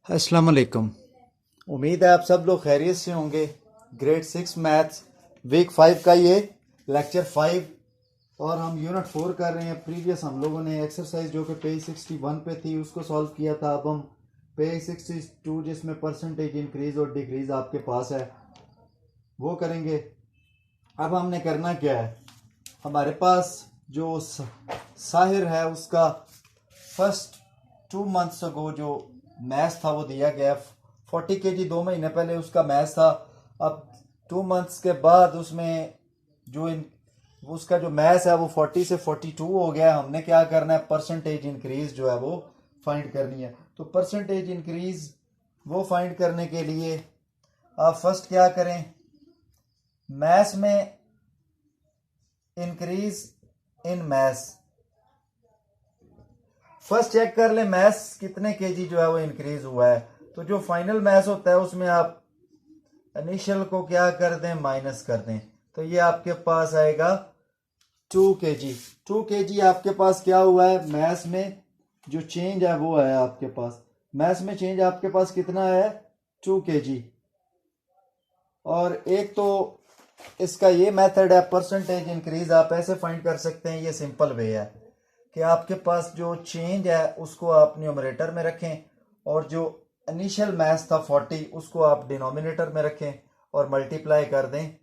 अस्सलाम वालेकुम। उम्मीद है आप सब लोग खैरियत से होंगे। ग्रेड 6 मैथ्स वीक 5 का ये लेक्चर 5 और हम यूनिट 4 कर रहे हैं। प्रीवियस हम लोगों ने एक्सरसाइज जो कि पेज 61 पे थी उसको सॉल्व किया था। अब हम पेज 62 जिसमें परसेंटेज इंक्रीज और डिक्रीज आपके पास है वो करेंगे। अब हमने करना क्या है, हमारे पास जो साहिर है उसका फर्स्ट 2 मंथ्स अगो जो मैथ्स था वो दिया गया 40 kg 2 महीने पहले उसका मैथ्स था। अब 2 मंथ्स के बाद उसमें जो उसका जो मैथ्स है वो 40 से 42 हो गया। हमने क्या करना है, परसेंटेज इंक्रीज जो है वो फाइंड करनी है। तो परसेंटेज इंक्रीज वो फाइंड करने के लिए आप फर्स्ट क्या करें, मैथ्स में increase in maths first check कर ले मैथ्स कितने केजी जो है वो इंक्रीज हुआ है। तो जो फाइनल मैथ्स होता है उसमें आप इनिशियल को क्या कर दें, माइनस कर दें। तो ये आपके पास आएगा 2 kg। 2 kg आपके पास क्या हुआ है, मैथ्स में जो चेंज है वो है आपके पास। मैथ्स में चेंज आपके पास कितना है, 2 kg। और एक तो इसका ये मेथड है परसेंटेज इंक्रीज, आप ऐसे फाइंड कर सकते हैं। ये सिंपल वे है कि आपके पास जो चेंज है उसको आप न्यूमरेटर में रखें और जो इनिशियल मैथ्स था 40 उसको आप डिनोमिनेटर में रखें और मल्टीप्लाई कर दें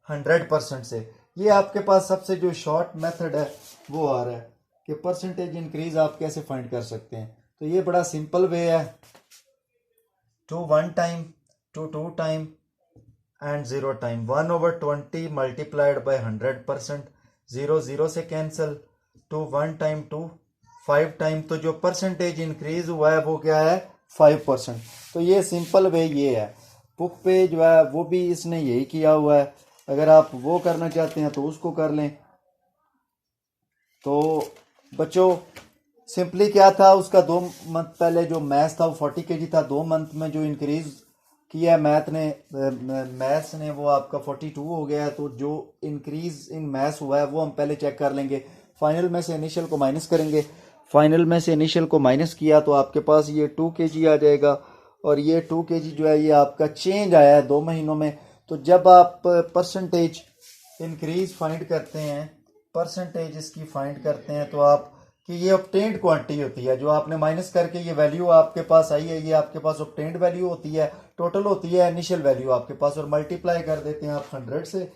100% से। ये आपके पास सबसे जो शॉर्ट मेथड है वो आ रहा है कि परसेंटेज इंक्रीज आप कैसे फाइंड कर सकते हैं। तो ये बड़ा सिंपल वे है, 2 1 time, 2 2 time and 0 time. 1/20 multiplied by 100%। 0 0 से कैंसिल, 2 1 टाइम 2 5 टाइम। तो जो परसेंटेज इंक्रीज हुआ है वो क्या है, 5%। तो ये सिंपल वे ये है। बुक पे जो है वो भी इसने यही किया हुआ है। अगर आप वो करना चाहते हैं तो उसको कर लें। तो बच्चों सिंपली क्या था, उसका 2 मंथ पहले जो मैथ्स था वो 40 kg था। 2 मंथ में जो इंक्रीज किया मैथ्स ने वो आपका 42 हो गया है। तो जो इंक्रीज इन मैथ्स हुआ है वो हम पहले चेक कर लेंगे। फाइनल में से इनिशियल को माइनस करेंगे। फाइनल में से इनिशियल को माइनस किया तो आपके पास ये 2 kg आ जाएगा। और ये 2 kg जो है ये आपका चेंज आया है 2 महीनों में। तो जब आप परसेंटेज इंक्रीज फाइंड करते हैं, परसेंटेज इसकी फाइंड करते हैं तो आप कि ये ऑब्टेन्ड क्वांटिटी होती है। जो आपने माइनस करके ये वैल्यू आपके पास आई है ये आपके पास ऑब्टेन्ड वैल्यू होती है, टोटल होती है इनिशियल वैल्यू आपके पास। और मल्टीप्लाई कर देते हैं आप 100 से,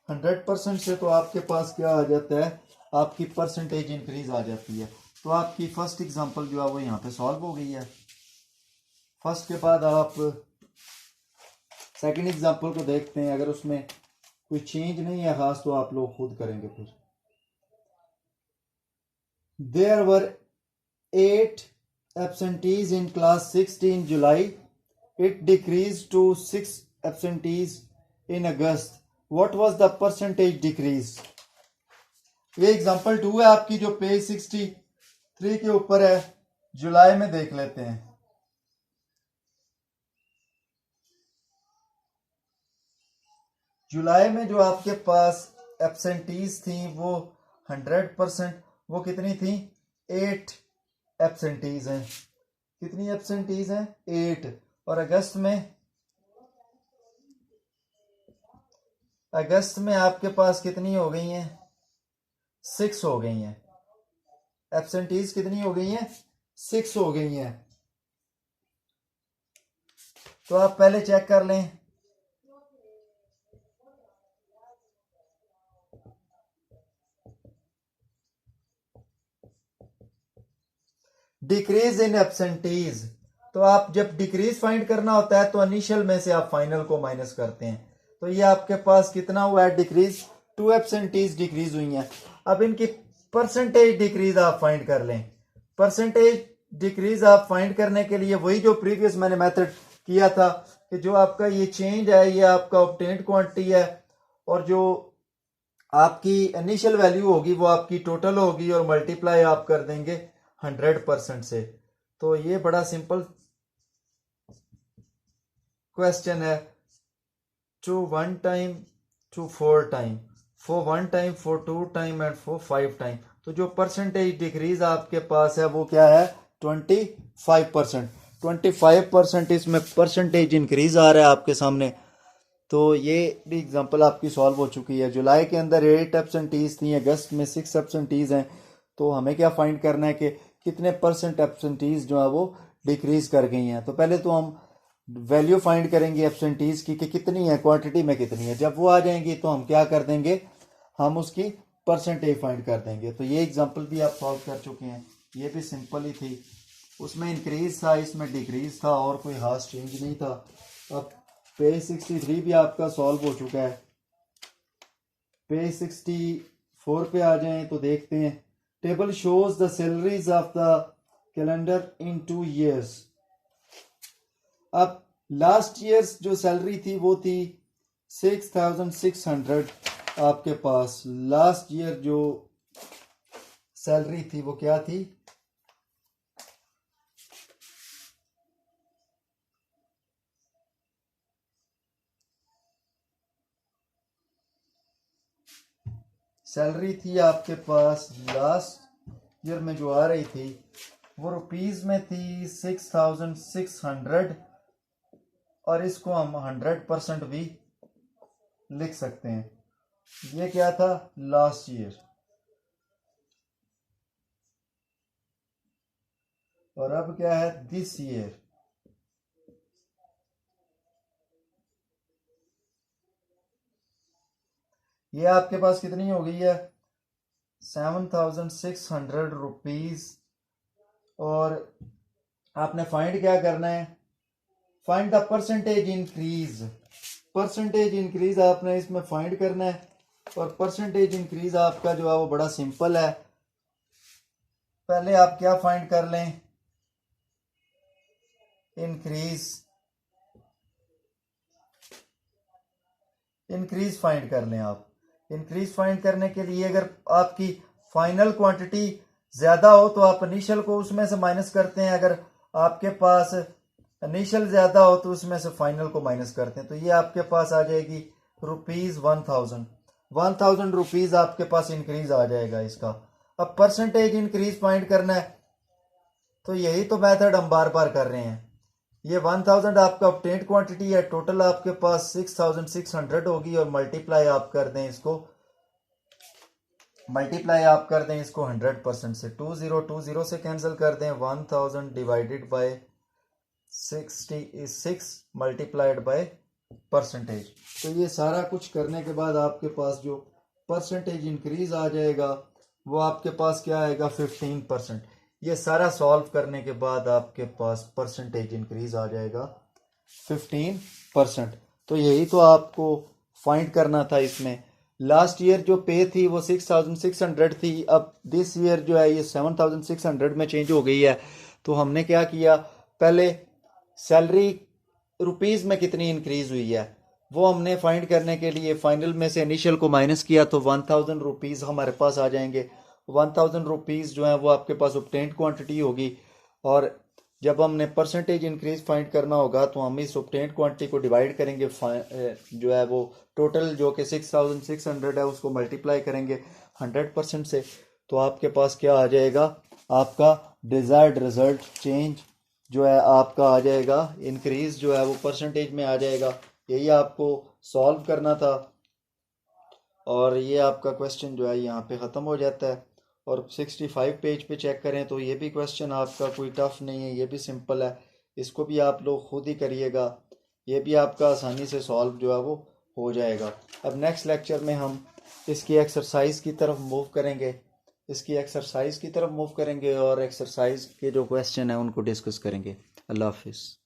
100% से। तो आपके पास क्या आ जाता है, आपकी परसेंटेज इंक्रीज आ जाती है। तो आपकी फर्स्ट एग्जांपल जो है वो यहाँ पे सॉल्व हो गई है। फर्स्ट के बाद आप सेकंड एग्जांपल को देखते हैं। अगर उसमें कोई चेंज नहीं है खास तो आप लोग खुद करेंगे फिर। There were 8 absentees in class 6th in July. It decreased to 6 absentees in August. What was the percentage decrease? ये एग्जांपल 2 है आपकी जो पेज 63 के ऊपर है। जुलाई में देख लेते हैं। जुलाई में जो आपके पास एब्सेंटीज थी वो 100%, वो कितनी थी, 8 एब्सेंटीज हैं। कितनी एब्सेंटीज हैं, 8। और अगस्त में आपके पास कितनी हो गई हैं, 6 हो गई हैं। एब्सेंटीज कितनी हो गई हैं, 6 हो गई हैं। तो आप पहले चेक कर लें। डिक्रीज इन एब्सेंटीज, तो आप जब डिक्रीज फाइंड करना होता है तो इनिशियल में से आप फाइनल को माइनस करते हैं। तो ये आपके पास कितना हुआ है डिक्रीज, 2 एब्सेंटीज डिक्रीज हुई हैं। अब इनकी परसेंटेज डिक्रीज आप फाइंड कर लें। परसेंटेज डिक्रीज आप फाइंड करने के लिए वही जो प्रीवियस मैंने मेथड किया था कि जो आपका ये चेंज है ये आपका ऑब्टेन्ड क्वांटिटी है और जो आपकी इनिशियल वैल्यू होगी वो आपकी टोटल होगी और मल्टीप्लाई आप कर देंगे 100% से। तो ये बड़ा सिंपल क्वेश्चन है। Two 1 time, two 4 time, 4 1 time, 4 2 time and 4 5 time. तो जो परसेंटेज डिक्रीज आपके पास है वो क्या है, 25%। 25% इसमें परसेंटेज इंक्रीज आ रहा है आपके सामने। तो ये भी एग्जांपल आपकी सॉल्व हो चुकी है। जुलाई के अंदर 8 एब्सेंटीज थी, अगस्त में 6 एब्सेंटीज हैं। तो हमें क्या फाइंड करना है कि कितने परसेंट एब्सेंटीज जो है वो डिक्रीज कर गई हैं। तो पहले तो हम वैल्यू फाइंड करेंगे एब्सेंटीज की कि कितनी है, क्वांटिटी में कितनी है। जब वो आ जाएंगी तो हम क्या कर देंगे, हम उसकी परसेंटेज फाइंड कर देंगे। तो ये एग्जांपल भी आप सॉल्व कर चुके हैं, ये भी सिंपल ही थी। उसमें इंक्रीज था, इसमें डिक्रीज था और कोई खास चेंज नहीं था। अब पेज 63 भी आपका सॉल्व हो चुका है। पेज 64 पे आ जाएं तो देखते हैं, table shows the salaries of the calendar in 2 years। अब लास्ट ईयर जो सैलरी थी वो थी 6,600। आपके पास लास्ट ईयर जो सैलरी थी वो क्या थी, सैलरी थी आपके पास लास्ट ईयर में जो आ रही थी वो रुपीज में थी 6,600। और इसको हम 100% भी लिख सकते हैं। ये क्या था, लास्ट ईयर। और अब क्या है, दिस ईयर। ये आपके पास कितनी हो गई है, 7,600 रुपीज। और आपने फाइंड क्या करना है, find the percentage increase. Percentage increase आपने इसमें फाइंड करना है। और परसेंटेज इंक्रीज आपका जो है वो बड़ा सिंपल है। पहले आप क्या फाइंड कर लें, इंक्रीज फाइंड कर लें आप। इंक्रीज फाइंड करने के लिए अगर आपकी फाइनल क्वांटिटी ज्यादा हो तो आप इनिशियल को उसमें से माइनस करते हैं। अगर आपके पास इनिशियल ज्यादा हो तो उसमें से फाइनल को माइनस करते हैं। तो ये आपके पास आ जाएगी ₹1000। 1000 रुपीज आपके पास इंक्रीज आ जाएगा इसका। अब परसेंटेज इंक्रीज फाइंड करना है तो यही तो मेथड हम बार बार कर रहे हैं। ये 1000 आपका ऑब्टेन्ड क्वांटिटी है, टोटल आपके पास 6600 होगी। और मल्टीप्लाई आप कर दें इसको, 100% से। 2020 से कैंसिल कर दें, 1000 divided by 66 multiplied by percentage. तो ये सारा कुछ करने के बाद आपके पास जो परसेंटेज इंक्रीज आ जाएगा वो आपके पास क्या आएगा, 15%। ये सारा सॉल्व करने के बाद आपके पास परसेंटेज इंक्रीज आ जाएगा 15%। तो यही तो आपको फाइंड करना था इसमें। लास्ट ईयर जो पे थी वो 6,600 थी, अब दिस ईयर जो है ये 7,600 में चेंज हो गई है। तो हमने क्या किया, पहले सैलरी रुपीज में कितनी इंक्रीज हुई है वो हमने फाइंड करने के लिए फाइनल में से इनिशियल को माइनस किया तो 1000 रुपीज हमारे पास आ जाएंगे। 1000 रुपीज जो है वो आपके पास ऑब्टेन्ड क्वांटिटी होगी। और जब हमने परसेंटेज इंक्रीज फाइंड करना होगा तो हम इस ऑब्टेन्ड क्वांटिटी को डिवाइड करेंगे, जो है वो टोटल जो कि 6600 है उसको मल्टीप्लाई करेंगे 100% से। तो आपके पास क्या आ जाएगा, आपका डिजायर्ड रिजल्ट चेंज जो है आपका आ जाएगा, इंक्रीज जो है वो परसेंटेज में आ जाएगा। यही आपको सॉल्व करना था। और ये आपका क्वेश्चन जो है यहाँ पे ख़त्म हो जाता है। और 65 पेज पे चेक करें तो ये भी क्वेश्चन आपका कोई टफ नहीं है, ये भी सिंपल है। इसको भी आप लोग खुद ही करिएगा, ये भी आपका आसानी से सॉल्व जो है वो हो जाएगा। अब नेक्स्ट लेक्चर में हम इसकी एक्सरसाइज की तरफ मूव करेंगे, और एक्सरसाइज के जो क्वेश्चन है उनको डिस्कस करेंगे। अल्लाह हाफिज़।